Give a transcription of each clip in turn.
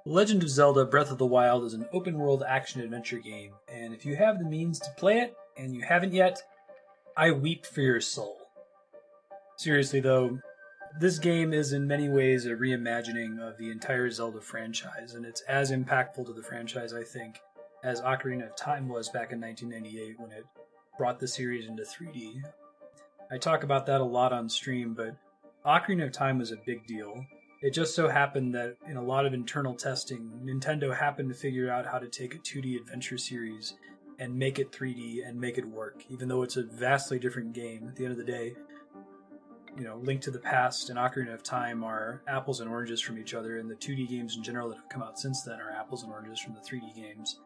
Legend of Zelda Breath of the Wild is an open world action adventure game, and if you have the means to play it, and you haven't yet, I weep for your soul. Seriously though, this game is in many ways a reimagining of the entire Zelda franchise, and it's as impactful to the franchise, I think, as Ocarina of Time was back in 1998 when it brought the series into 3D. I talk about that a lot on stream, but Ocarina of Time was a big deal. It just so happened that in a lot of internal testing, Nintendo happened to figure out how to take a 2D adventure series and make it 3D and make it work, even though it's a vastly different game. At the end of the day, Link to the Past and Ocarina of Time are apples and oranges from each other, and the 2D games in general that have come out since then are apples and oranges from the 3D games.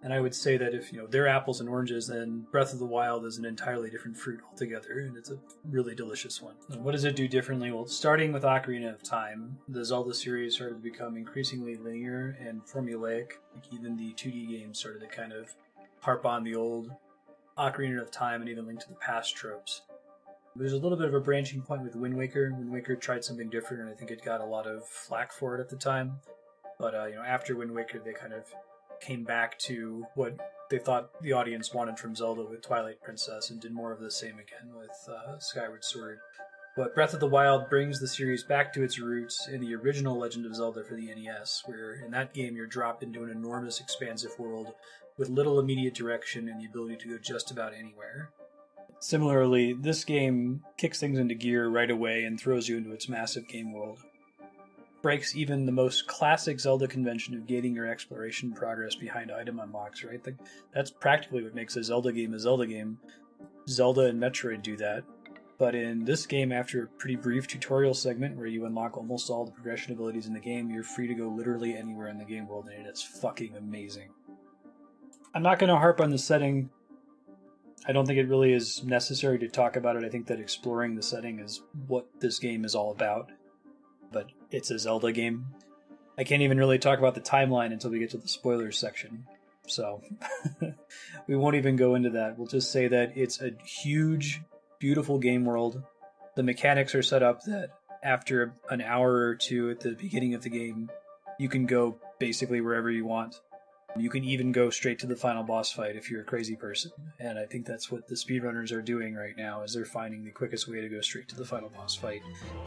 And I would say that if they're apples and oranges, then Breath of the Wild is an entirely different fruit altogether, and it's a really delicious one. And what does it do differently? Well, starting with Ocarina of Time, the Zelda series started to become increasingly linear and formulaic. Like even the 2D games started to kind of harp on the old Ocarina of Time and even Link to the Past tropes. There's a little bit of a branching point with Wind Waker. Wind Waker tried something different, and I think it got a lot of flack for it at the time. But after Wind Waker, they kind of came back to what they thought the audience wanted from Zelda with Twilight Princess and did more of the same again with Skyward Sword. But Breath of the Wild brings the series back to its roots in the original Legend of Zelda for the NES, where in that game you're dropped into an enormous expansive world with little immediate direction and the ability to go just about anywhere. Similarly, this game kicks things into gear right away and throws you into its massive game world. Breaks even the most classic Zelda convention of gating your exploration progress behind item unlocks, right? That's practically what makes a Zelda game a Zelda game. Zelda and Metroid do that. But in this game, after a pretty brief tutorial segment where you unlock almost all the progression abilities in the game, you're free to go literally anywhere in the game world, and it's fucking amazing. I'm not going to harp on the setting. I don't think it really is necessary to talk about it. I think that exploring the setting is what this game is all about. But it's a Zelda game. I can't even really talk about the timeline until we get to the spoilers section. So we won't even go into that. We'll just say that it's a huge, beautiful game world. The mechanics are set up that after an hour or two at the beginning of the game, you can go basically wherever you want. You can even go straight to the final boss fight if you're a crazy person. And I think that's what the speedrunners are doing right now, is they're finding the quickest way to go straight to the final boss fight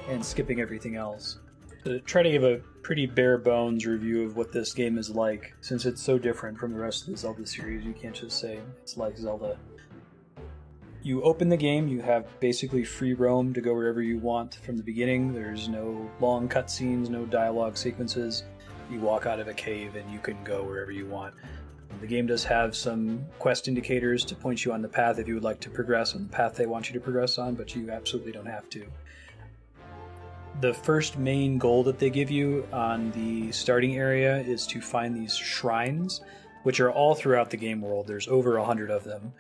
and skipping everything else. To try to give a pretty bare bones review of what this game is like, since it's so different from the rest of the Zelda series, you can't just say it's like Zelda. You open the game, you have basically free roam to go wherever you want from the beginning. There's no long cutscenes, no dialogue sequences. You walk out of a cave and you can go wherever you want. The game does have some quest indicators to point you on the path if you would like to progress on the path they want you to progress on, but you absolutely don't have to. The first main goal that they give you on the starting area is to find these shrines, which are all throughout the game world. There's over 100 of them.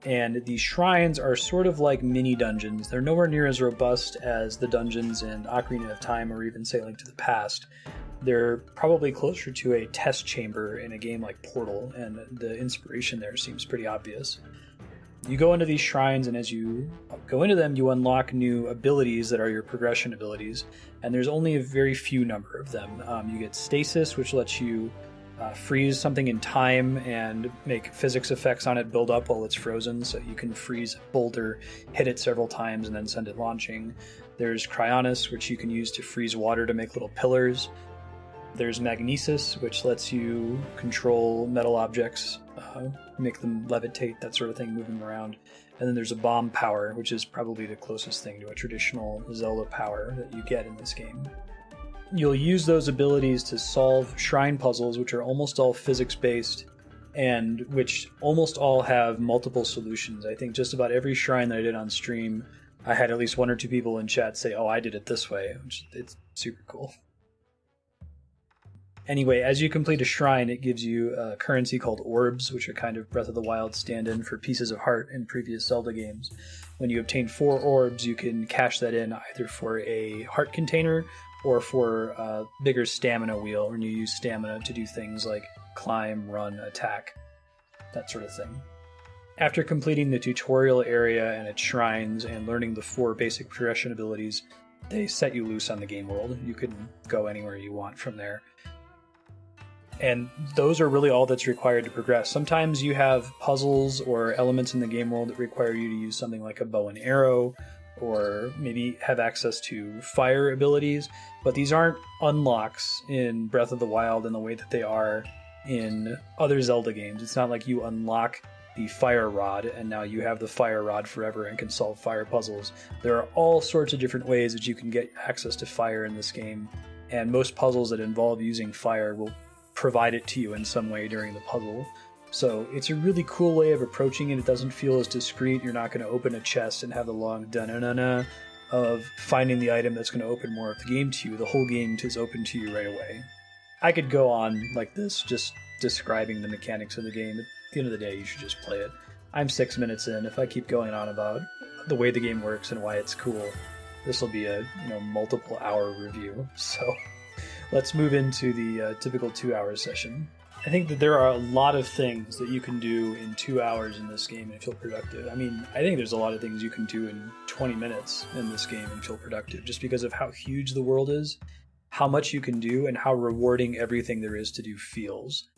And these shrines are sort of like mini dungeons. They're nowhere near as robust as the dungeons in Ocarina of Time or even say Link to the Past. They're probably closer to a test chamber in a game like Portal, and the inspiration there seems pretty obvious. You go into these shrines, and as you go into them, you unlock new abilities that are your progression abilities, and there's only a very few number of them. You get Stasis, which lets you freeze something in time and make physics effects on it build up while it's frozen, so you can freeze a boulder, hit it several times, and then send it launching. There's Cryonis, which you can use to freeze water to make little pillars. There's Magnesis, which lets you control metal objects, make them levitate, that sort of thing, move them around. And then there's a Bomb Power, which is probably the closest thing to a traditional Zelda power that you get in this game. You'll use those abilities to solve shrine puzzles, which are almost all physics-based, and which almost all have multiple solutions. I think just about every shrine that I did on stream, I had at least one or two people in chat say, oh, I did it this way, which it's super cool. Anyway, as you complete a shrine, it gives you a currency called orbs, which are kind of Breath of the Wild stand-in for pieces of heart in previous Zelda games. When you obtain 4 orbs, you can cash that in either for a heart container or for a bigger stamina wheel, when you use stamina to do things like climb, run, attack, that sort of thing. After completing the tutorial area and its shrines and learning the 4 basic progression abilities, they set you loose on the game world. You can go anywhere you want from there. And those are really all that's required to progress. Sometimes you have puzzles or elements in the game world that require you to use something like a bow and arrow, or maybe have access to fire abilities, but these aren't unlocks in Breath of the Wild in the way that they are in other Zelda games. It's not like you unlock the fire rod and now you have the fire rod forever and can solve fire puzzles. There are all sorts of different ways that you can get access to fire in this game, and most puzzles that involve using fire will provide it to you in some way during the puzzle. So it's a really cool way of approaching it. It doesn't feel as discreet. You're not going to open a chest and have the long da-na-na-na of finding the item that's going to open more of the game to you. The whole game is open to you right away. I could go on like this, just describing the mechanics of the game. At the end of the day, you should just play it. I'm 6 minutes in. If I keep going on about the way the game works and why it's cool, this will be a multiple hour review. So let's move into the typical 2-hour session. I think that there are a lot of things that you can do in 2 hours in this game and feel productive. I mean, I think there's a lot of things you can do in 20 minutes in this game and feel productive, just because of how huge the world is, how much you can do, and how rewarding everything there is to do feels.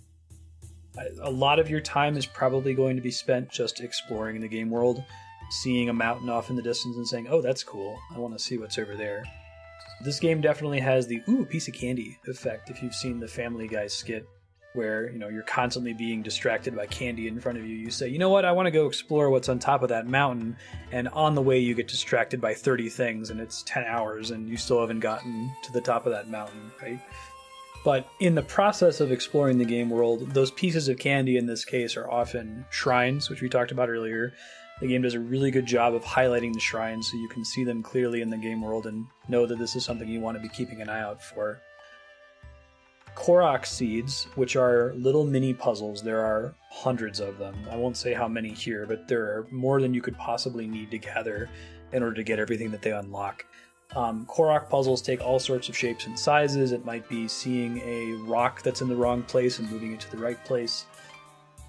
A lot of your time is probably going to be spent just exploring the game world, seeing a mountain off in the distance and saying, oh, that's cool, I want to see what's over there. This game definitely has the ooh, piece of candy effect if you've seen the Family Guy skit where you're constantly being distracted by candy in front of you. You say, you know what, I want to go explore what's on top of that mountain, and on the way you get distracted by 30 things and it's 10 hours and you still haven't gotten to the top of that mountain, right? But in the process of exploring the game world, those pieces of candy in this case are often shrines, which we talked about earlier. The game does a really good job of highlighting the shrines so you can see them clearly in the game world and know that this is something you want to be keeping an eye out for. Korok seeds, which are little mini puzzles. There are hundreds of them. I won't say how many here, but there are more than you could possibly need to gather in order to get everything that they unlock. Korok puzzles take all sorts of shapes and sizes. It might be seeing a rock that's in the wrong place and moving it to the right place.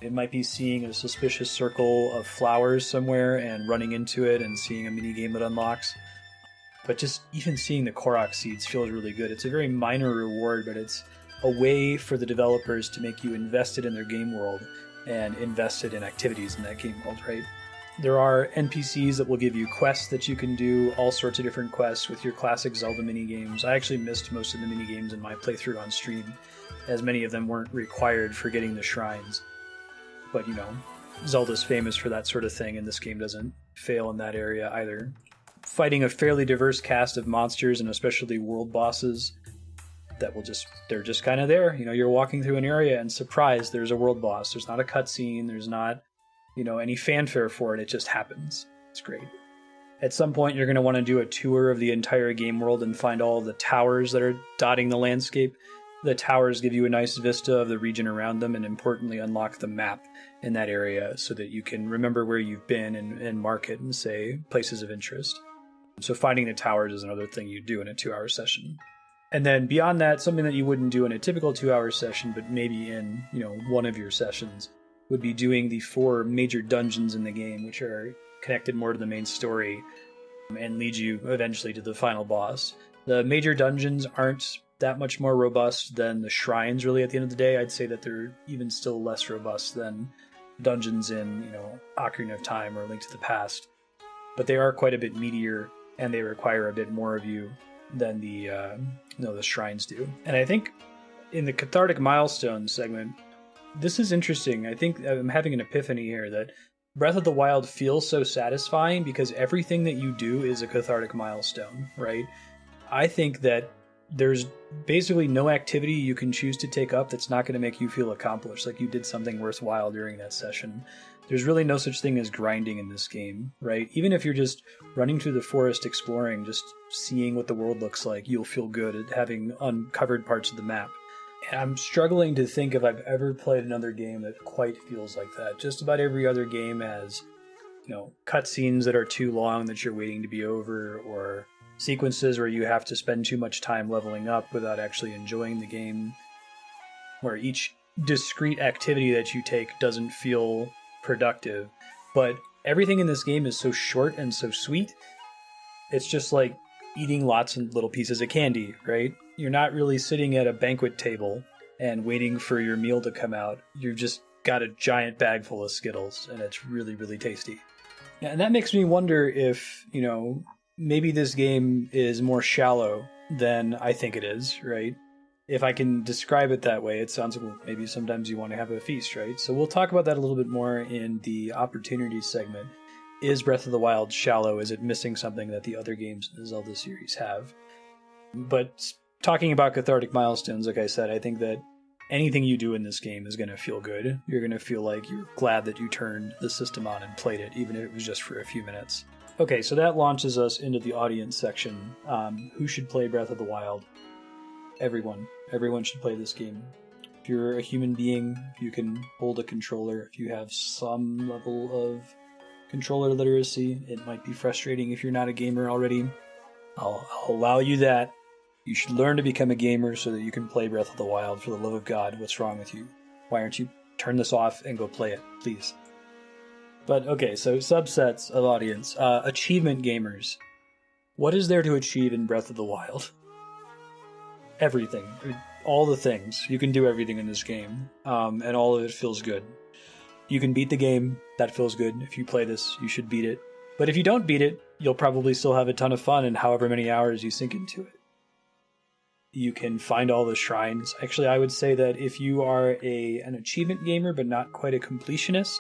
It might be seeing a suspicious circle of flowers somewhere and running into it and seeing a mini game that unlocks. But just even seeing the Korok seeds feels really good. It's a very minor reward, but it's a way for the developers to make you invested in their game world and invested in activities in that game world, right? There are NPCs that will give you quests that you can do, all sorts of different quests with your classic Zelda minigames. I actually missed most of the minigames in my playthrough on stream, as many of them weren't required for getting the shrines. But, Zelda's famous for that sort of thing, and this game doesn't fail in that area either. Fighting a fairly diverse cast of monsters, and especially world bosses, they're just kind of there. You're walking through an area and surprise, there's a world boss. There's not a cutscene, there's not, any fanfare for it. It just happens. It's great. At some point, you're going to want to do a tour of the entire game world and find all the towers that are dotting the landscape. The towers give you a nice vista of the region around them and importantly unlock the map in that area so that you can remember where you've been and mark it and say places of interest. So finding the towers is another thing you do in a 2-hour session. And then beyond that, something that you wouldn't do in a typical 2-hour session, but maybe in, one of your sessions, would be doing the 4 major dungeons in the game, which are connected more to the main story and lead you eventually to the final boss. The major dungeons aren't that much more robust than the shrines, really, at the end of the day. I'd say that they're even still less robust than dungeons in, Ocarina of Time or Link to the Past. But they are quite a bit meatier, and they require a bit more of you than the shrines do. And I think in the cathartic milestone segment, this is interesting. I think I'm having an epiphany here that Breath of the Wild feels so satisfying because everything that you do is a cathartic milestone, right? I think that there's basically no activity you can choose to take up that's not going to make you feel accomplished, like you did something worthwhile during that session. There's really no such thing as grinding in this game, right? Even if you're just running through the forest exploring, just seeing what the world looks like, you'll feel good at having uncovered parts of the map. And I'm struggling to think if I've ever played another game that quite feels like that. Just about every other game has, cutscenes that are too long that you're waiting to be over, or sequences where you have to spend too much time leveling up without actually enjoying the game, where each discrete activity that you take doesn't feel productive. But everything in this game is so short and so sweet. It's just like eating lots of little pieces of candy, right? You're not really sitting at a banquet table and waiting for your meal to come out, you've just got a giant bag full of Skittles, and it's really, really tasty. Yeah, and that makes me wonder if, maybe this game is more shallow than I think it is, right? If I can describe it that way, it sounds like, well, maybe sometimes you want to have a feast, right? So we'll talk about that a little bit more in the opportunities segment. Is Breath of the Wild shallow? Is it missing something that the other games in the Zelda series have? But talking about cathartic milestones, like I said, I think that anything you do in this game is going to feel good. You're going to feel like you're glad that you turned the system on and played it, even if it was just for a few minutes. Okay, so that launches us into the audience section. Who should play Breath of the Wild? Everyone. Everyone should play this game. If you're a human being, if you can hold a controller, if you have some level of controller literacy, it might be frustrating if you're not a gamer already. I'll allow you that. You should learn to become a gamer so that you can play Breath of the Wild. For the love of God, what's wrong with you? Why aren't you turn this off and go play it, please? But okay, so subsets of audience. Achievement gamers. What is there to achieve in Breath of the Wild? Everything. All the things. You can do everything in this game, and all of it feels good. You can beat the game. That feels good. If you play this, you should beat it. But if you don't beat it, you'll probably still have a ton of fun in however many hours you sink into it. You can find all the shrines. Actually, I would say that if you are an achievement gamer but not quite a completionist,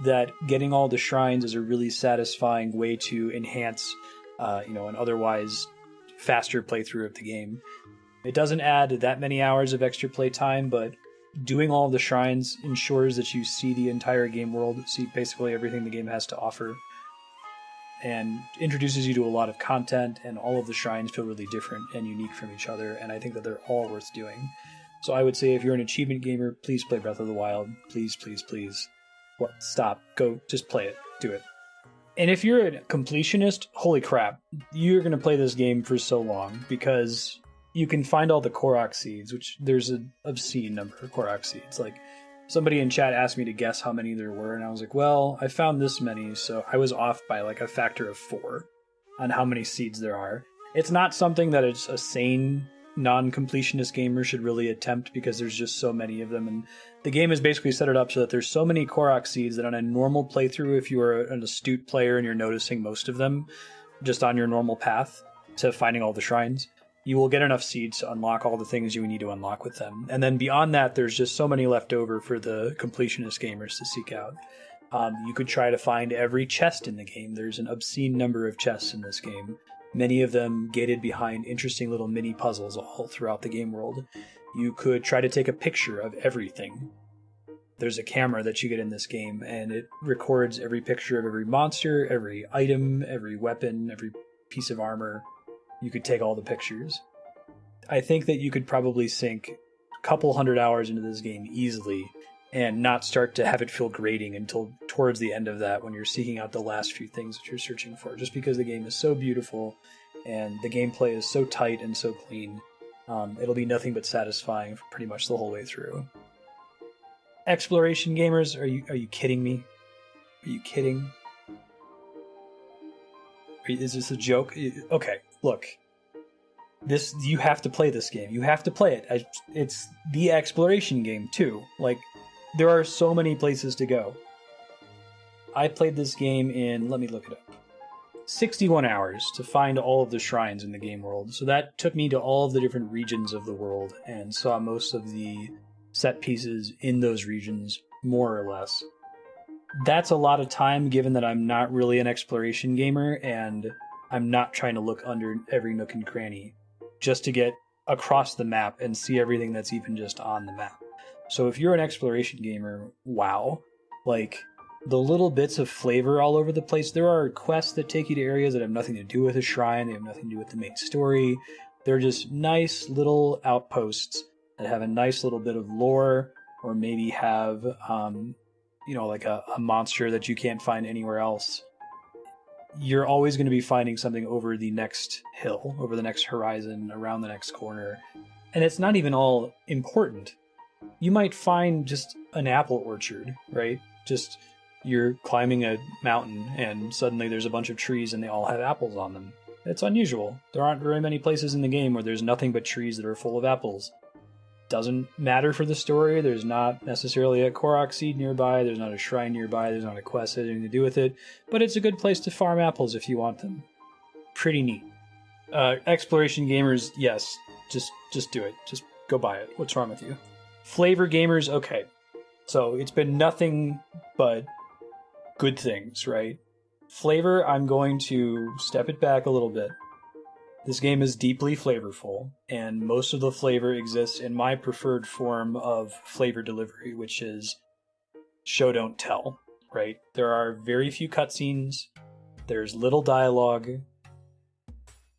that getting all the shrines is a really satisfying way to enhance an otherwise faster playthrough of the game. It doesn't add that many hours of extra playtime, but doing all the shrines ensures that you see the entire game world, see basically everything the game has to offer, and introduces you to a lot of content, and all of the shrines feel really different and unique from each other, and I think that they're all worth doing. So I would say if you're an achievement gamer, please play Breath of the Wild. Please, please, please. What? Stop. Go. Just play it. Do it. And if you're a completionist, holy crap, you're going to play this game for so long, because you can find all the Korok seeds, which there's an obscene number of Korok seeds. Like, somebody in chat asked me to guess how many there were, and I was like, well, I found this many, so I was off by like a factor of 4 on how many seeds there are. It's not something that a sane non-completionist gamer should really attempt, because there's just so many of them, and the game is basically set it up so that there's so many Korok seeds that on a normal playthrough, if you are an astute player and you're noticing most of them just on your normal path to finding all the shrines, you will get enough seeds to unlock all the things you need to unlock with them. And then beyond that, there's just so many left over for the completionist gamers to seek out. You could try to find every chest in the game. There's an obscene number of chests in this game, many of them gated behind interesting little mini puzzles all throughout the game world. You could try to take a picture of everything. There's a camera that you get in this game, and it records every picture of every monster, every item, every weapon, every piece of armor. You could take all the pictures. I think that you could probably sink a couple hundred hours into this game easily and not start to have it feel grating until towards the end of that, when you're seeking out the last few things that you're searching for, just because the game is so beautiful and the gameplay is so tight and so clean. It'll be nothing but satisfying for pretty much the whole way through. Exploration gamers, are you kidding me? Are you kidding? Is this a joke? Okay, look. You have to play this game. You have to play it. It's the exploration game, too. Like, there are so many places to go. I played this game in, let me look it up, 61 hours to find all of the shrines in the game world. So that took me to all of the different regions of the world and saw most of the set pieces in those regions, more or less. That's a lot of time, given that I'm not really an exploration gamer and I'm not trying to look under every nook and cranny just to get across the map and see everything that's even just on the map. So if you're an exploration gamer, wow. Like, the little bits of flavor all over the place. There are quests that take you to areas that have nothing to do with a shrine. They have nothing to do with the main story. They're just nice little outposts that have a nice little bit of lore, or maybe have, like a monster that you can't find anywhere else. You're always going to be finding something over the next hill, over the next horizon, around the next corner. And it's not even all important. You might find just an apple orchard, right? Just you're climbing a mountain and suddenly there's a bunch of trees and they all have apples on them. It's unusual. There aren't very many places in the game where there's nothing but trees that are full of apples. doesn't matter for the story. There's not necessarily a Korok seed nearby. There's not a shrine nearby. There's not a quest that has anything to do with it. But it's a good place to farm apples if you want them. Pretty neat. Exploration gamers, yes. Just do it. Just go buy it. What's wrong with you? Flavor gamers, okay. So it's been nothing but good things, right? Flavor, I'm going to step it back a little bit. This game is deeply flavorful, and most of the flavor exists in my preferred form of flavor delivery, which is show don't tell, right? There are very few cutscenes, there's little dialogue.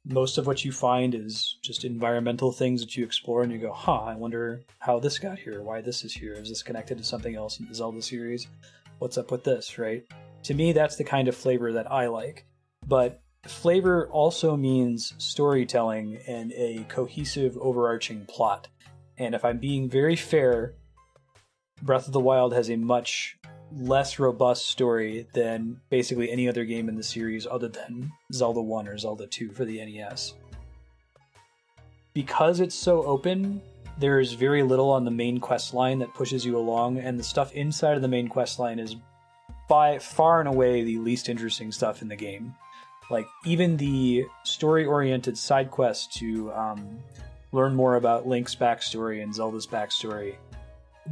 Most of what you find is just environmental things that you explore and you go, I wonder how this got here, why this is here, is this connected to something else in the Zelda series? What's up with this, right? To me, that's the kind of flavor that I like. But flavor also means storytelling and a cohesive, overarching plot. And if I'm being very fair, Breath of the Wild has a much less robust story than basically any other game in the series other than Zelda 1 or Zelda 2 for the NES. Because it's so open, there is very little on the main quest line that pushes you along, and the stuff inside of the main quest line is by far and away the least interesting stuff in the game. Like, even the story-oriented side quests to learn more about Link's backstory and Zelda's backstory,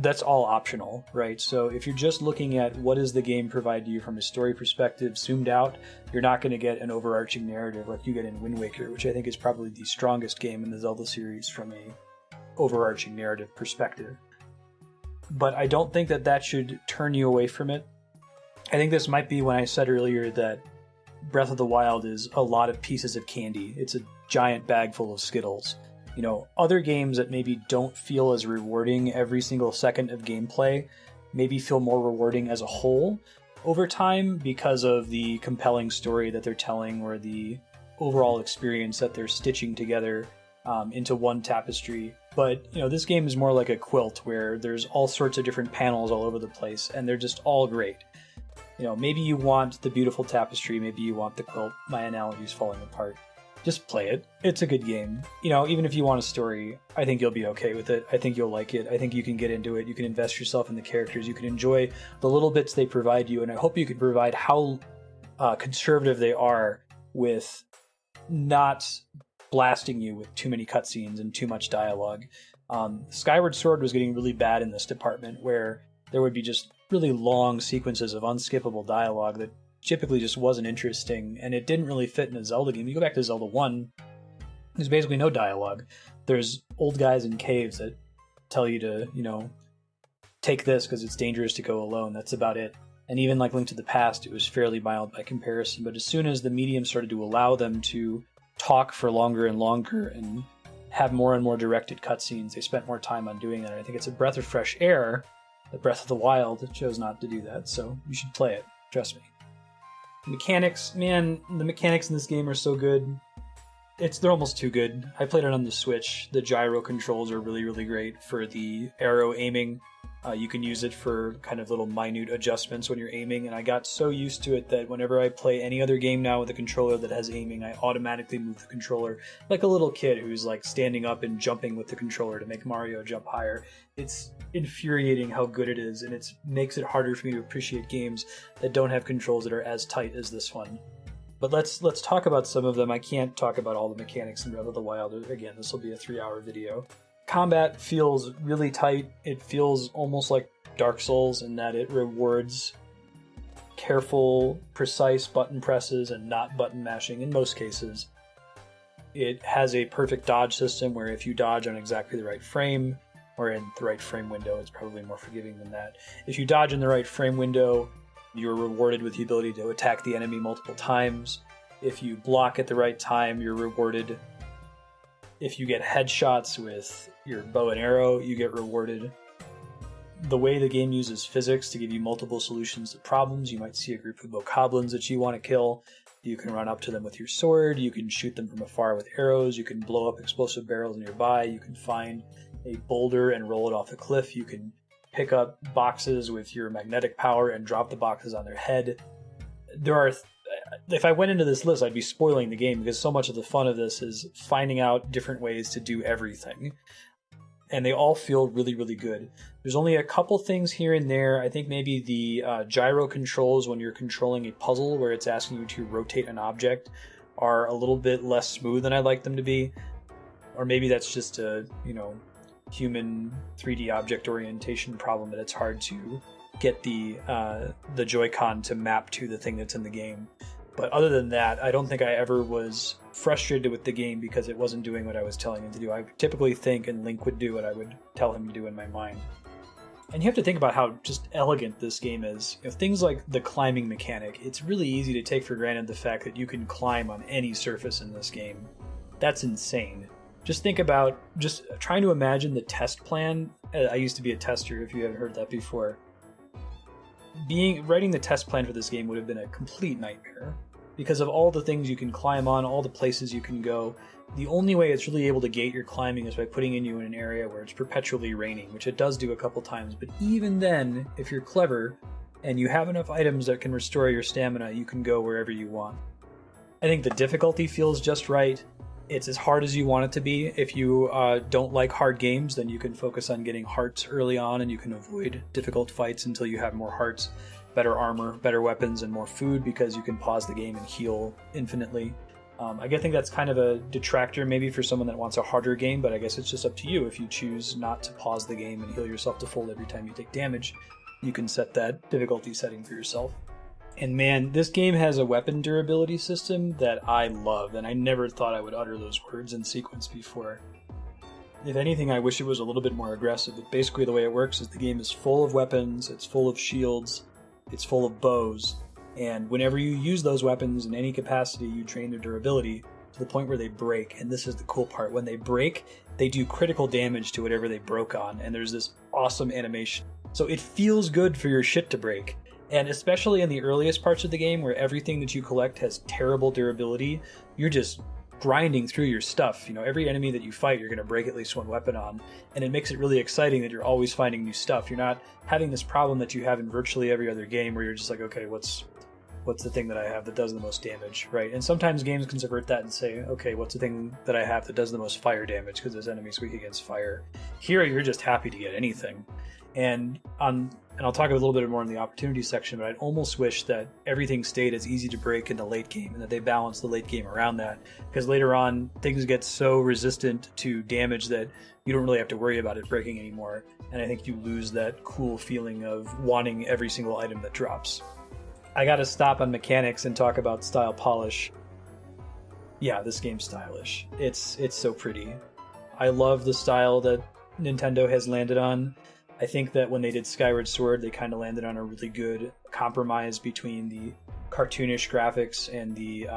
that's all optional, right? So if you're just looking at what does the game provide you from a story perspective, zoomed out, you're not going to get an overarching narrative like you get in Wind Waker, which I think is probably the strongest game in the Zelda series from a overarching narrative perspective. But I don't think that should turn you away from it. I think this might be when I said earlier that Breath of the Wild is a lot of pieces of candy. It's a giant bag full of Skittles. You know, other games that maybe don't feel as rewarding every single second of gameplay maybe feel more rewarding as a whole over time because of the compelling story that they're telling or the overall experience that they're stitching together into one tapestry. But, you know, this game is more like a quilt where there's all sorts of different panels all over the place, and they're just all great. You know, maybe you want the beautiful tapestry, maybe you want the quilt. My analogy's falling apart. Just play it. It's a good game. You know, even if you want a story, I think you'll be okay with it. I think you'll like it. I think you can get into it. You can invest yourself in the characters. You can enjoy the little bits they provide you, and I hope you can provide how conservative they are with not blasting you with too many cutscenes and too much dialogue. Skyward Sword was getting really bad in this department, where there would be just really long sequences of unskippable dialogue that typically just wasn't interesting, and it didn't really fit in a Zelda game. You go back to Zelda 1, there's basically no dialogue. There's old guys in caves that tell you to, you know, take this because it's dangerous to go alone. That's about it. And even like Link to the Past, it was fairly mild by comparison. But as soon as the medium started to allow them to talk for longer and longer and have more and more directed cutscenes, they spent more time on doing that. I think it's a breath of fresh air that Breath of the Wild chose not to do that, so you should play it. Trust me. Mechanics, man, the mechanics in this game are so good. They're almost too good. I played it on the Switch. The gyro controls are really, really great for the arrow aiming. You can use it for kind of little minute adjustments when you're aiming, and I got so used to it that whenever I play any other game now with a controller that has aiming, I automatically move the controller like a little kid who's like standing up and jumping with the controller to make Mario jump higher. It's infuriating how good it is, and it makes it harder for me to appreciate games that don't have controls that are as tight as this one. But let's talk about some of them. I can't talk about all the mechanics in Breath of the Wild. Again, this will be a 3-hour video. Combat feels really tight. It feels almost like Dark Souls in that it rewards careful, precise button presses and not button mashing in most cases. It has a perfect dodge system where if you dodge on exactly the right frame, or in the right frame window, it's probably more forgiving than that. If you dodge in the right frame window, you're rewarded with the ability to attack the enemy multiple times. If you block at the right time, you're rewarded. If you get headshots with your bow and arrow, you get rewarded. The way the game uses physics to give you multiple solutions to problems, you might see a group of bokoblins that you want to kill. You can run up to them with your sword, you can shoot them from afar with arrows, you can blow up explosive barrels nearby, you can find a boulder and roll it off a cliff, you can pick up boxes with your magnetic power and drop the boxes on their head. If I went into this list, I'd be spoiling the game because so much of the fun of this is finding out different ways to do everything. and they all feel really, really good. There's only a couple things here and there. I think maybe the gyro controls when you're controlling a puzzle where it's asking you to rotate an object are a little bit less smooth than I'd like them to be. Or maybe that's just a, human 3D object orientation problem that it's hard to get the Joy-Con to map to the thing that's in the game. But other than that, I don't think I ever was frustrated with the game because it wasn't doing what I was telling it to do. I typically think and Link would do what I would tell him to do in my mind. And you have to think about how just elegant this game is. Things like the climbing mechanic, it's really easy to take for granted the fact that you can climb on any surface in this game. That's insane. Just think about just trying to imagine the test plan. I used to be a tester, if you haven't heard that before. Writing the test plan for this game would have been a complete nightmare because of all the things you can climb on, all the places you can go. The only way it's really able to gate your climbing is by putting you in an area where it's perpetually raining, which it does do a couple times. But even then, if you're clever and you have enough items that can restore your stamina, you can go wherever you want. I think the difficulty feels just right. It's as hard as you want it to be. If you don't like hard games, then you can focus on getting hearts early on and you can avoid difficult fights until you have more hearts, better armor, better weapons, and more food because you can pause the game and heal infinitely. I think that's kind of a detractor maybe for someone that wants a harder game, but I guess it's just up to you. If you choose not to pause the game and heal yourself to full every time you take damage, you can set that difficulty setting for yourself. And man, this game has a weapon durability system that I love, and I never thought I would utter those words in sequence before. If anything, I wish it was a little bit more aggressive, but basically the way it works is the game is full of weapons, it's full of shields, it's full of bows, and whenever you use those weapons in any capacity, you drain their durability to the point where they break, and this is the cool part. When they break, they do critical damage to whatever they broke on, and there's this awesome animation. So it feels good for your shit to break. And especially in the earliest parts of the game where everything that you collect has terrible durability, you're just grinding through your stuff. Every enemy that you fight, you're going to break at least one weapon on. And it makes it really exciting that you're always finding new stuff. You're not having this problem that you have in virtually every other game where you're just like, okay, what's the thing that I have that does the most damage, right? And sometimes games can subvert that and say, okay, what's the thing that I have that does the most fire damage because this enemy's weak against fire. Here, you're just happy to get anything. And I'll talk a little bit more in the opportunity section, but I'd almost wish that everything stayed as easy to break in the late game and that they balanced the late game around that. Because later on, things get so resistant to damage that you don't really have to worry about it breaking anymore. And I think you lose that cool feeling of wanting every single item that drops. I gotta stop on mechanics and talk about style polish. Yeah, this game's stylish. It's so pretty. I love the style that Nintendo has landed on. I think that when they did Skyward Sword, they kind of landed on a really good compromise between the cartoonish graphics and the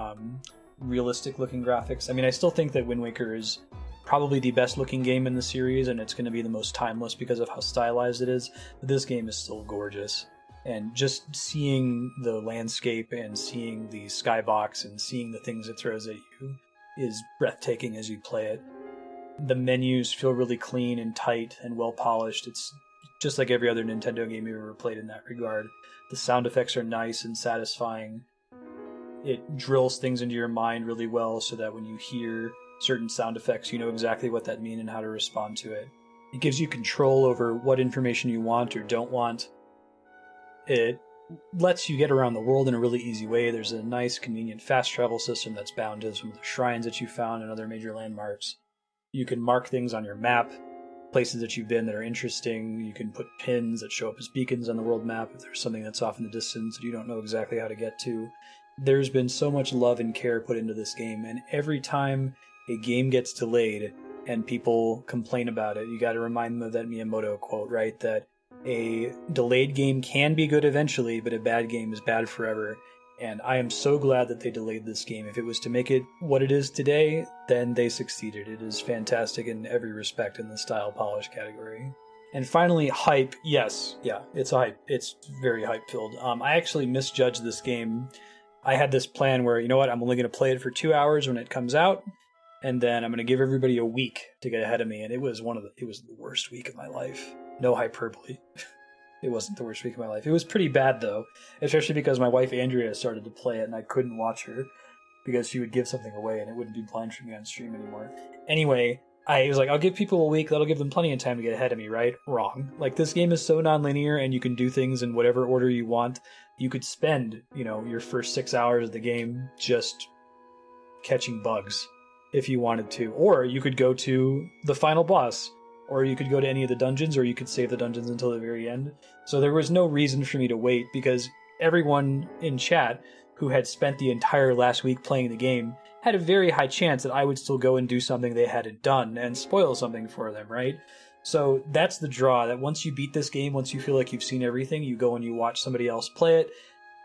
realistic-looking graphics. I mean, I still think that Wind Waker is probably the best-looking game in the series, and it's going to be the most timeless because of how stylized it is. But this game is still gorgeous. And just seeing the landscape and seeing the skybox and seeing the things it throws at you is breathtaking as you play it. The menus feel really clean and tight and well-polished. It's just like every other Nintendo game you've ever played in that regard. The sound effects are nice and satisfying. It drills things into your mind really well so that when you hear certain sound effects, you know exactly what that means and how to respond to it. It gives you control over what information you want or don't want. It lets you get around the world in a really easy way. There's a nice, convenient fast travel system that's bound to some of the shrines that you found and other major landmarks. You can mark things on your map, places that you've been that are interesting. You can put pins that show up as beacons on the world map if there's something that's off in the distance that you don't know exactly how to get to. There's been so much love and care put into this game, and every time a game gets delayed and people complain about it, you got to remind them of that Miyamoto quote, right? That a delayed game can be good eventually, but a bad game is bad forever. And I am so glad that they delayed this game. If it was to make it what it is today, then they succeeded. It is fantastic in every respect in the style polish category. And finally, hype. Yes, yeah, it's hype. It's very hype-filled. I actually misjudged this game. I had this plan where, you know what, I'm only going to play it for 2 hours when it comes out, and then I'm going to give everybody a week to get ahead of me. And it was the worst week of my life. No hyperbole. It wasn't the worst week of my life. It was pretty bad, though, especially because my wife Andrea started to play it, and I couldn't watch her because she would give something away, and it wouldn't be blind streaming on stream anymore. Anyway, I was like, I'll give people a week. That'll give them plenty of time to get ahead of me, right? Wrong. Like, this game is so non-linear, and you can do things in whatever order you want. You could spend, your first 6 hours of the game just catching bugs if you wanted to. Or you could go to the final boss, or you could go to any of the dungeons, or you could save the dungeons until the very end. So there was no reason for me to wait, because everyone in chat who had spent the entire last week playing the game had a very high chance that I would still go and do something they hadn't done and spoil something for them, right? So that's the draw, that once you beat this game, once you feel like you've seen everything, you go and you watch somebody else play it,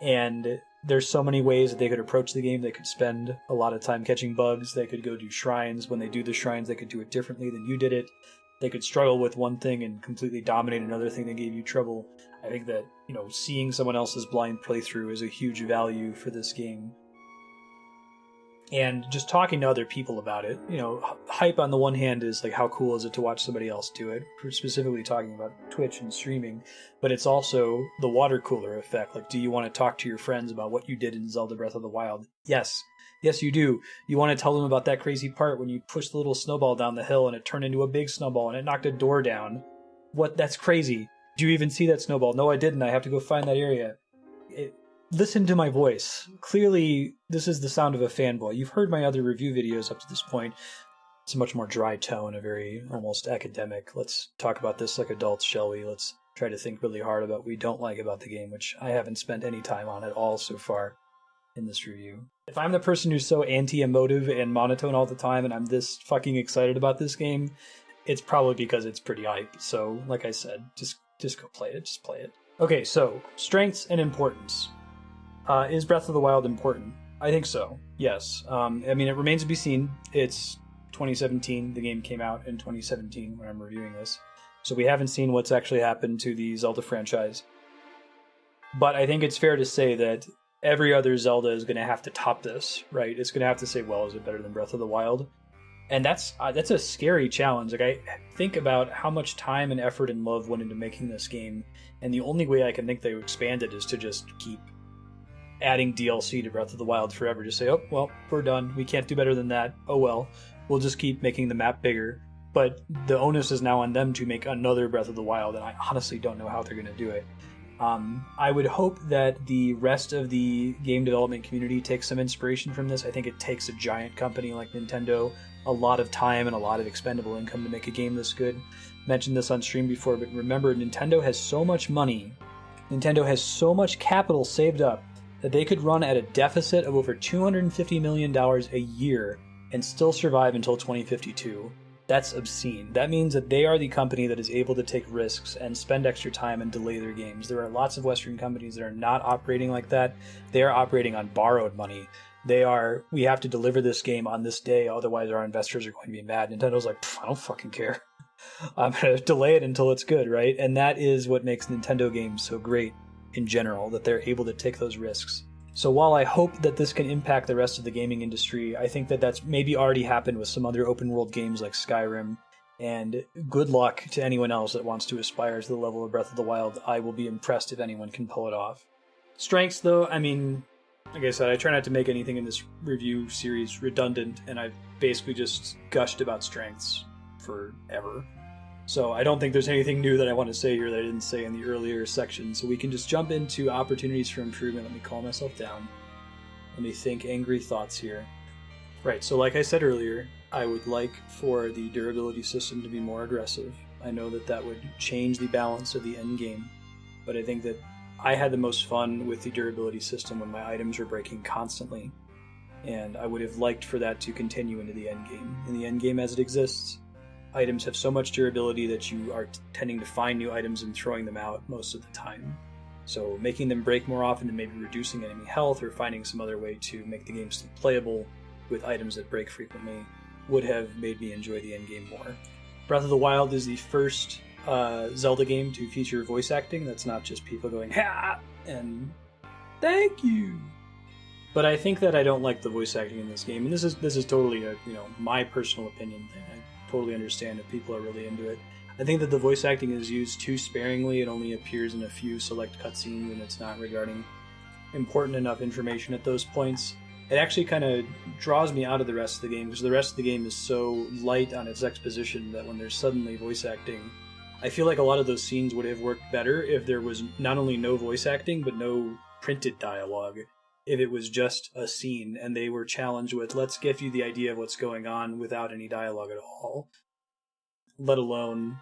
and there's so many ways that they could approach the game. They could spend a lot of time catching bugs, they could go do shrines. When they do the shrines, they could do it differently than you did it. They could struggle with one thing and completely dominate another thing that gave you trouble. I think that, seeing someone else's blind playthrough is a huge value for this game. And just talking to other people about it, hype on the one hand is like, how cool is it to watch somebody else do it? We're specifically talking about Twitch and streaming, but it's also the water cooler effect. Like, do you want to talk to your friends about what you did in Zelda Breath of the Wild? Yes. Yes, you do. You want to tell them about that crazy part when you pushed the little snowball down the hill and it turned into a big snowball and it knocked a door down. What? That's crazy. Did you even see that snowball? No, I didn't. I have to go find that area. Listen to my voice. Clearly, this is the sound of a fanboy. You've heard my other review videos up to this point. It's a much more dry tone, a very almost academic. Let's talk about this like adults, shall we? Let's try to think really hard about what we don't like about the game, which I haven't spent any time on at all so far in this review. If I'm the person who's so anti-emotive and monotone all the time and I'm this fucking excited about this game, it's probably because it's pretty hype. So, like I said, just go play it. Just play it. Okay, so strengths and importance. Is Breath of the Wild important? I think so, yes. It remains to be seen. It's 2017. The game came out in 2017 when I'm reviewing this. So we haven't seen what's actually happened to the Zelda franchise. But I think it's fair to say that every other Zelda is going to have to top this, right? It's going to have to say, well, is it better than Breath of the Wild? And that's a scary challenge. Like, I think about how much time and effort and love went into making this game, and the only way I can think they would expand it is to just keep adding DLC to Breath of the Wild forever. Just say, oh, well, we're done. We can't do better than that. Oh, well. We'll just keep making the map bigger. But the onus is now on them to make another Breath of the Wild, and I honestly don't know how they're going to do it. I would hope that the rest of the game development community takes some inspiration from this. I think it takes a giant company like Nintendo a lot of time and a lot of expendable income to make a game this good. Mentioned this on stream before, but remember, Nintendo has so much money. Nintendo has so much capital saved up that they could run at a deficit of over $250 million a year and still survive until 2052. That's obscene. That means that they are the company that is able to take risks and spend extra time and delay their games. There are lots of Western companies that are not operating like that. They are operating on borrowed money. We have to deliver this game on this day, otherwise our investors are going to be mad. Nintendo's like, I don't fucking care. I'm going to delay it until it's good, right? And that is what makes Nintendo games so great in general, that they're able to take those risks. So while I hope that this can impact the rest of the gaming industry, I think that that's maybe already happened with some other open world games like Skyrim, and good luck to anyone else that wants to aspire to the level of Breath of the Wild. I will be impressed if anyone can pull it off. Strengths, though, like I said, I try not to make anything in this review series redundant, and I've basically just gushed about strengths forever. So I don't think there's anything new that I want to say here that I didn't say in the earlier section. So we can just jump into opportunities for improvement. Let me calm myself down. Let me think angry thoughts here. Right, so like I said earlier, I would like for the durability system to be more aggressive. I know that that would change the balance of the end game, but I think that I had the most fun with the durability system when my items were breaking constantly. And I would have liked for that to continue into the end game. In the end game as it exists, items have so much durability that you are tending to find new items and throwing them out most of the time. So making them break more often and maybe reducing enemy health or finding some other way to make the game still playable with items that break frequently would have made me enjoy the endgame more. Breath of the Wild is the first Zelda game to feature voice acting. That's not just people going, ha! And thank you! But I think that I don't like the voice acting in this game, and this is totally a my personal opinion thing. I totally understand if people are really into it. I think that the voice acting is used too sparingly. It only appears in a few select cutscenes, and it's not regarding important enough information at those points. it actually kind of draws me out of the rest of the game, because the rest of the game is so light on its exposition that when there's suddenly voice acting, I feel like a lot of those scenes would have worked better if there was not only no voice acting, but no printed dialogue. If it was just a scene and they were challenged with, let's give you the idea of what's going on without any dialogue at all, let alone,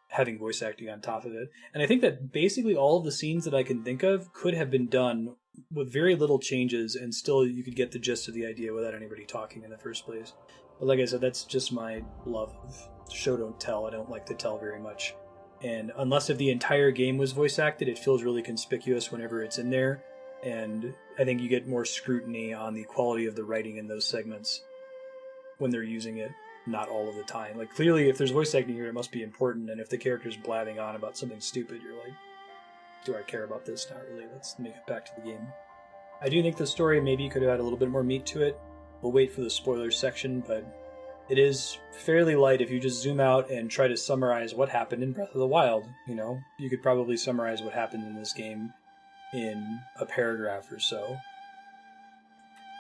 having voice acting on top of it. And I think that basically all of the scenes that I can think of could have been done with very little changes, and still you could get the gist of the idea without anybody talking in the first place. But like I said, that's just my love of show don't tell. I don't like to tell very much. And unless if the entire game was voice acted, it feels really conspicuous whenever it's in there. And I think you get more scrutiny on the quality of the writing in those segments when they're using it, not all of the time. Like, clearly, if there's voice acting here, it must be important. And if the character's blabbing on about something stupid, you're like, do I care about this? Not really. Let's make it back to the game. I do think the story maybe could have had a little bit more meat to it. We'll wait for the spoilers section, but it is fairly light if you just zoom out and try to summarize what happened in Breath of the Wild. You could probably summarize what happened in this game in a paragraph or so.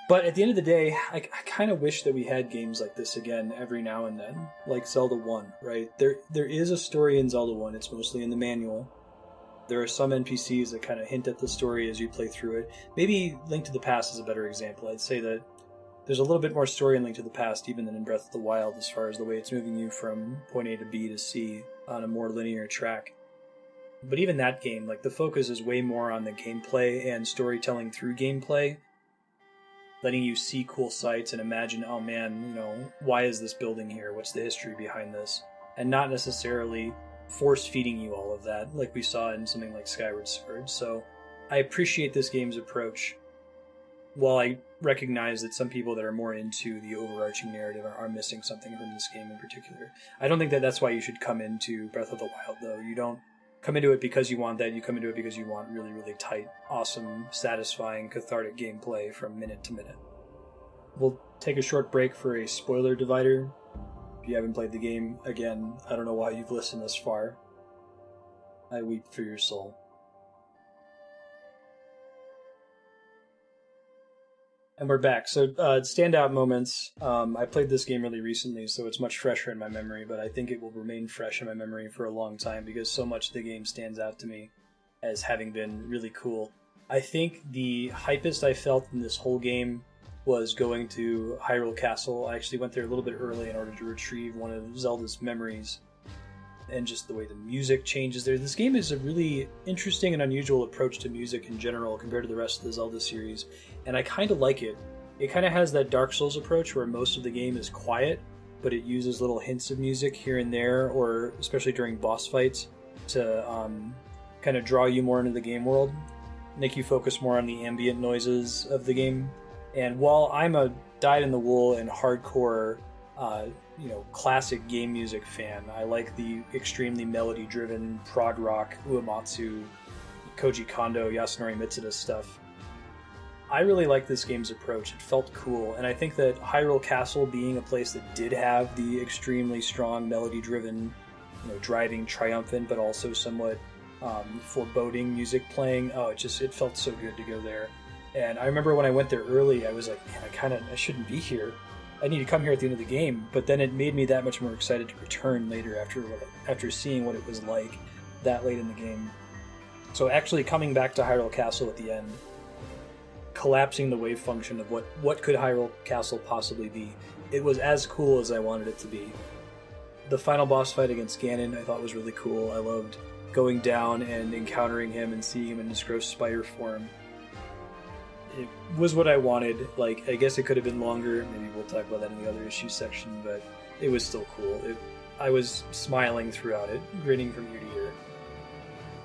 But at the end of the day, I kind of wish that we had games like this again every now and then, like Zelda 1, right? There is a story in Zelda 1. It's mostly in the manual. There are some NPCs that kind of hint at the story as you play through it. Maybe Link to the Past is a better example. I'd say that there's a little bit more story in Link to the Past even than in Breath of the Wild, as far as the way it's moving you from point A to B to C on a more linear track. But even that game, like, the focus is way more on the gameplay and storytelling through gameplay, letting you see cool sights and imagine, oh man, why is this building here? What's the history behind this? And not necessarily force-feeding you all of that, like we saw in something like Skyward Sword. So I appreciate this game's approach, while I recognize that some people that are more into the overarching narrative are missing something from this game in particular. I don't think that that's why you should come into Breath of the Wild, though. You don't come into it because you want that. You come into it because you want really, really tight, awesome, satisfying, cathartic gameplay from minute to minute. We'll take a short break for a spoiler divider. If you haven't played the game, again, I don't know why you've listened this far. I weep for your soul. And we're back. So, standout moments. I played this game really recently, so it's much fresher in my memory, but I think it will remain fresh in my memory for a long time because so much of the game stands out to me as having been really cool. I think the hypest I felt in this whole game was going to Hyrule Castle. I actually went there a little bit early in order to retrieve one of Zelda's memories, and just the way the music changes there. This game is a really interesting and unusual approach to music in general compared to the rest of the Zelda series, and I kind of like it. It kind of has that Dark Souls approach where most of the game is quiet, but it uses little hints of music here and there, or especially during boss fights, to kind of draw you more into the game world, make you focus more on the ambient noises of the game. And while I'm a dyed-in-the-wool and hardcore classic game music fan, I like the extremely melody-driven prog rock, Uematsu, Koji Kondo, Yasunori Mitsuda stuff. I really like this game's approach. It felt cool, and I think that Hyrule Castle, being a place that did have the extremely strong melody-driven, driving, triumphant, but also somewhat foreboding music playing, it felt so good to go there. And I remember when I went there early, I was like, man, I shouldn't be here. I need to come here at the end of the game. But then it made me that much more excited to return later after seeing what it was like that late in the game. So actually coming back to Hyrule Castle at the end, collapsing the wave function of what could Hyrule Castle possibly be, it was as cool as I wanted it to be. The final boss fight against Ganon I thought was really cool. I loved going down and encountering him and seeing him in his gross spider form. It was what I wanted. Like, I guess it could have been longer. Maybe we'll talk about that in the other issues section, but it was still cool. I was smiling throughout it, grinning from ear to ear.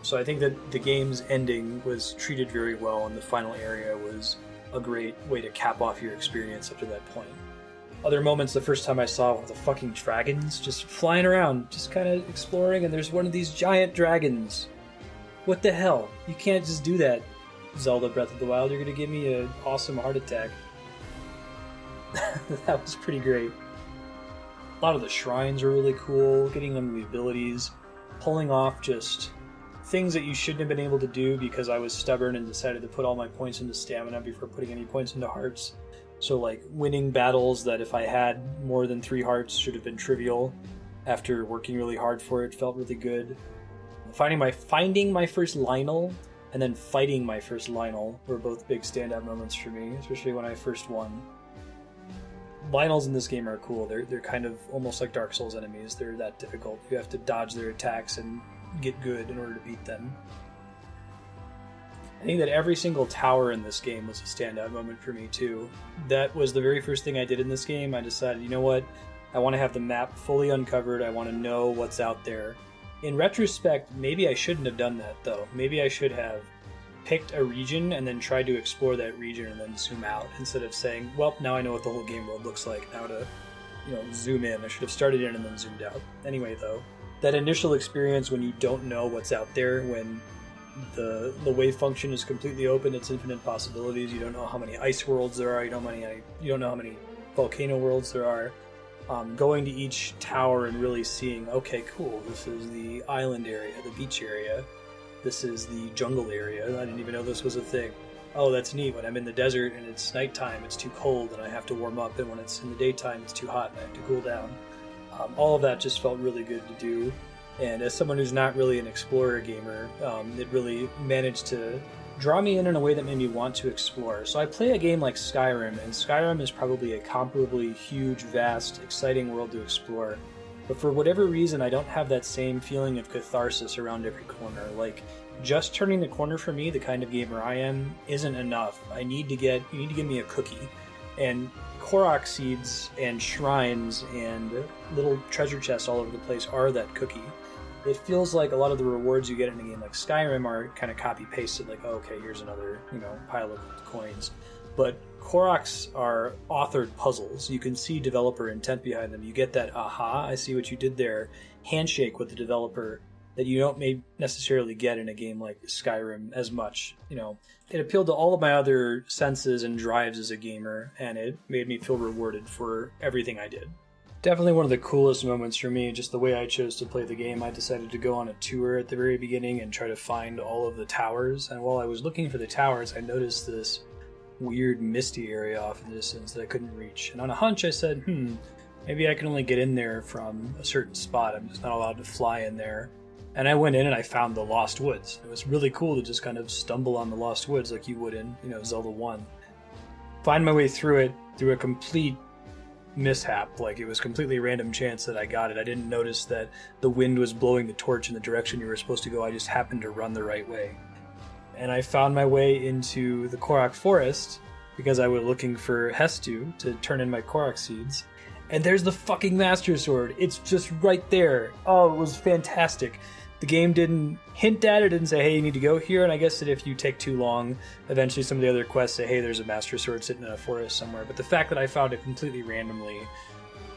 So I think that the game's ending was treated very well, and the final area was a great way to cap off your experience up to that point. Other moments, the first time I saw one of the fucking dragons just flying around, just kind of exploring, and there's one of these giant dragons. What the hell? You can't just do that, Zelda Breath of the Wild. You're going to give me an awesome heart attack. That was pretty great. A lot of the shrines are really cool, getting them the abilities, pulling off just things that you shouldn't have been able to do because I was stubborn and decided to put all my points into stamina before putting any points into hearts. So like winning battles that if I had more than 3 hearts should have been trivial. After working really hard for it, felt really good. Finding my first Lionel and then fighting my first Lionel were both big standout moments for me, especially when I first won. Lionels in this game are cool. They're kind of almost like Dark Souls enemies. They're that difficult. You have to dodge their attacks and get good in order to beat them. I think that every single tower in this game was a standout moment for me too. That was the very first thing I did in this game. I decided, you know what? I want to have the map fully uncovered. I want to know what's out there. In retrospect, maybe I shouldn't have done that though. Maybe I should have picked a region and then tried to explore that region and then zoom out instead of saying, well, now I know what the whole game world looks like. Now to, zoom in. I should have started in and then zoomed out. Anyway though, that initial experience when you don't know what's out there, when the wave function is completely open, it's infinite possibilities. You don't know how many ice worlds there are. You don't know how many volcano worlds there are. Going to each tower and really seeing, okay, cool, this is the island area, the beach area. This is the jungle area. I didn't even know this was a thing. Oh, that's neat. When I'm in the desert and it's nighttime, it's too cold and I have to warm up. And when it's in the daytime, it's too hot and I have to cool down. All of that just felt really good to do. And as someone who's not really an explorer gamer, it really managed to draw me in a way that made me want to explore. So I play a game like Skyrim, and Skyrim is probably a comparably huge, vast, exciting world to explore. But for whatever reason, I don't have that same feeling of catharsis around every corner. Like, just turning the corner for me, the kind of gamer I am, isn't enough. You need to give me a cookie. And Korok seeds and shrines and little treasure chests all over the place are that cookie. It feels like a lot of the rewards you get in a game like Skyrim are kind of copy-pasted, like, oh, okay, here's another, pile of coins. But Koroks are authored puzzles. You can see developer intent behind them. You get that, aha, I see what you did there, handshake with the developer that you don't may necessarily get in a game like Skyrim as much. It appealed to all of my other senses and drives as a gamer, and it made me feel rewarded for everything I did. Definitely one of the coolest moments for me, just the way I chose to play the game. I decided to go on a tour at the very beginning and try to find all of the towers. And while I was looking for the towers, I noticed this weird misty area off in the distance that I couldn't reach. And on a hunch, I said, maybe I can only get in there from a certain spot. I'm just not allowed to fly in there. And I went in and I found the Lost Woods. It was really cool to just kind of stumble on the Lost Woods like you would in, Zelda 1. Find my way through it through a complete mishap. Like, it was completely random chance that I got it. I didn't notice that the wind was blowing the torch in the direction you were supposed to go. I just happened to run the right way. And I found my way into the Korok Forest because I was looking for Hestu to turn in my Korok seeds. And there's the fucking Master Sword. It's just right there. Oh, it was fantastic. The game didn't hint at it, didn't say, hey, you need to go here, and I guess that if you take too long, eventually some of the other quests say, hey, there's a Master Sword sitting in a forest somewhere. But the fact that I found it completely randomly,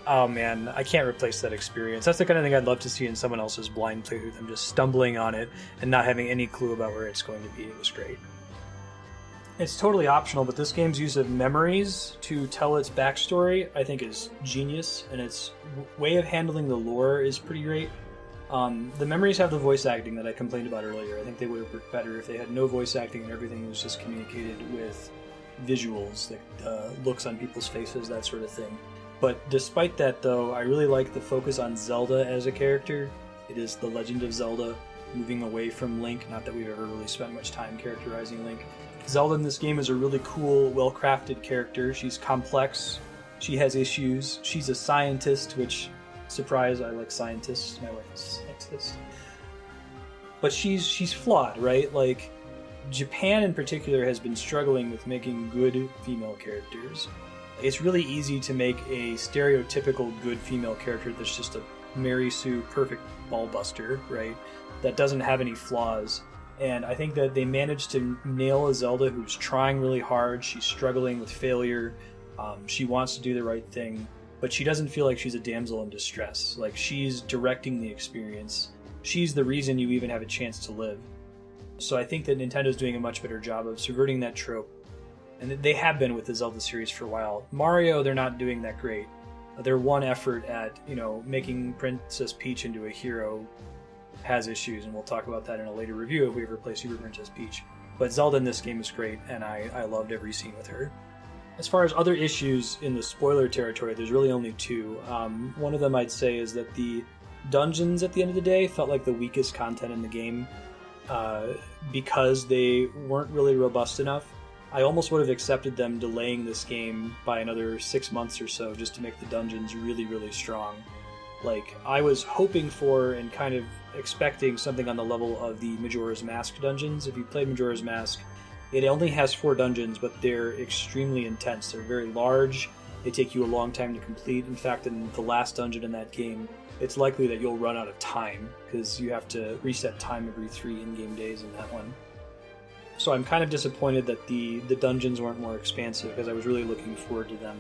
oh man, I can't replace that experience. That's the kind of thing I'd love to see in someone else's blind playthrough, them just stumbling on it and not having any clue about where it's going to be. It was great. It's totally optional, but this game's use of memories to tell its backstory, I think, is genius, and its way of handling the lore is pretty great. The memories have the voice acting that I complained about earlier. I think they would have worked better if they had no voice acting and everything was just communicated with visuals, like looks on people's faces, that sort of thing. But despite that, though, I really like the focus on Zelda as a character. It is the Legend of Zelda, moving away from Link. Not that we've ever really spent much time characterizing Link. Zelda in this game is a really cool, well-crafted character. She's complex. She has issues. She's a scientist, which... surprise, I like scientists. My wife is a scientist. But she's flawed, right? Like, Japan in particular has been struggling with making good female characters. It's really easy to make a stereotypical good female character that's just a Mary Sue perfect ballbuster, right? That doesn't have any flaws. And I think that they managed to nail a Zelda who's trying really hard. She's struggling with failure. She wants to do the right thing. But she doesn't feel like she's a damsel in distress. Like, she's directing the experience. She's the reason you even have a chance to live. So I think that Nintendo's doing a much better job of subverting that trope. And they have been with the Zelda series for a while. Mario, they're not doing that great. Their one effort at, making Princess Peach into a hero has issues, and we'll talk about that in a later review if we ever play Super Princess Peach. But Zelda in this game is great, and I loved every scene with her. As far as other issues in the spoiler territory, there's really only two. One of them I'd say is that the dungeons at the end of the day felt like the weakest content in the game because they weren't really robust enough. I almost would have accepted them delaying this game by another 6 months or so just to make the dungeons really, really strong. Like, I was hoping for and kind of expecting something on the level of the Majora's Mask dungeons. If you played Majora's Mask, it only has 4 dungeons, but they're extremely intense. They're very large. They take you a long time to complete. In fact, in the last dungeon in that game, it's likely that you'll run out of time because you have to reset time every 3 in-game days in that one. So I'm kind of disappointed that the dungeons weren't more expansive because I was really looking forward to them.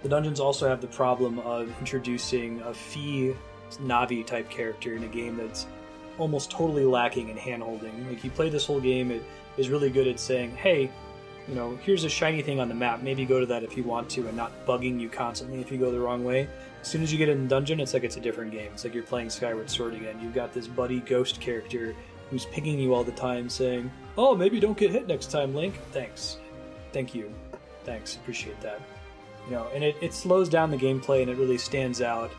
The dungeons also have the problem of introducing a Fi Navi type character in a game that's almost totally lacking in hand-holding. Like, you play this whole game, it is really good at saying, hey, you know, here's a shiny thing on the map, maybe go to that if you want to, and not bugging you constantly if you go the wrong way. As soon as you get in the dungeon, it's like it's a different game. It's like you're playing Skyward Sword again. You've got this buddy ghost character who's pinging you all the time saying, oh, maybe don't get hit next time, Link. Thanks. Thank you. Thanks. Appreciate that. You know, and it slows down the gameplay, and it really stands out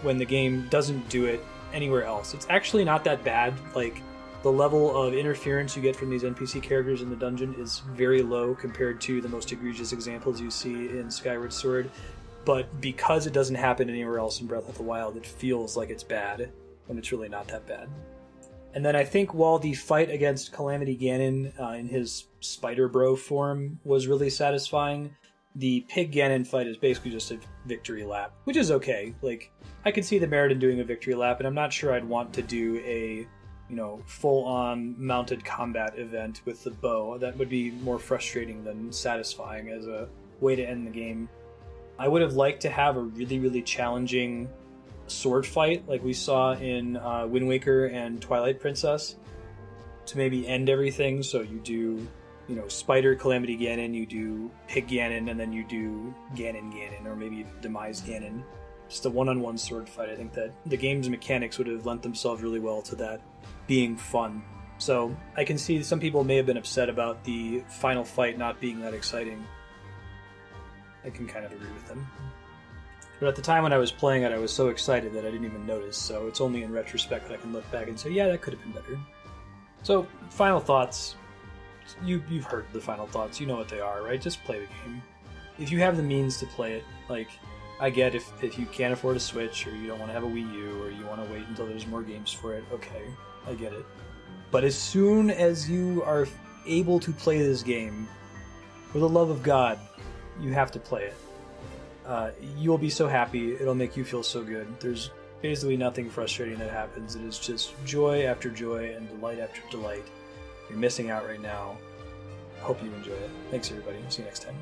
when the game doesn't do it anywhere else. It's actually not that bad. Like, the level of interference you get from these NPC characters in the dungeon is very low compared to the most egregious examples you see in Skyward Sword. But because it doesn't happen anywhere else in Breath of the Wild, it feels like it's bad, when it's really not that bad. And then I think while the fight against Calamity Ganon in his Spider Bro form was really satisfying, the Pig Ganon fight is basically just a victory lap, which is okay. Like, I could see the merit in doing a victory lap, and I'm not sure I'd want to do a, you know, full-on mounted combat event with the bow. That would be more frustrating than satisfying as a way to end the game. I would have liked to have a really, really challenging sword fight like we saw in Wind Waker and Twilight Princess to maybe end everything. So you do, you know, Spider Calamity Ganon, you do Pig Ganon, and then you do Ganon, or maybe Demise Ganon. Just a one-on-one sword fight. I think that the game's mechanics would have lent themselves really well to that being fun. So I can see some people may have been upset about the final fight not being that exciting. I can kind of agree with them. But at the time when I was playing it, I was so excited that I didn't even notice, so it's only in retrospect that I can look back and say, yeah, that could have been better. So, final thoughts. You've heard the final thoughts, you know what they are, right? Just play the game. If you have the means to play it, like, I get if you can't afford a Switch, or you don't want to have a Wii U, or you want to wait until there's more games for it, okay, I get it. But as soon as you are able to play this game, for the love of God, you have to play it. You'll be so happy, it'll make you feel so good. There's basically nothing frustrating that happens. It is just joy after joy and delight after delight. You're missing out right now. Hope you enjoy it. Thanks everybody. See you next time.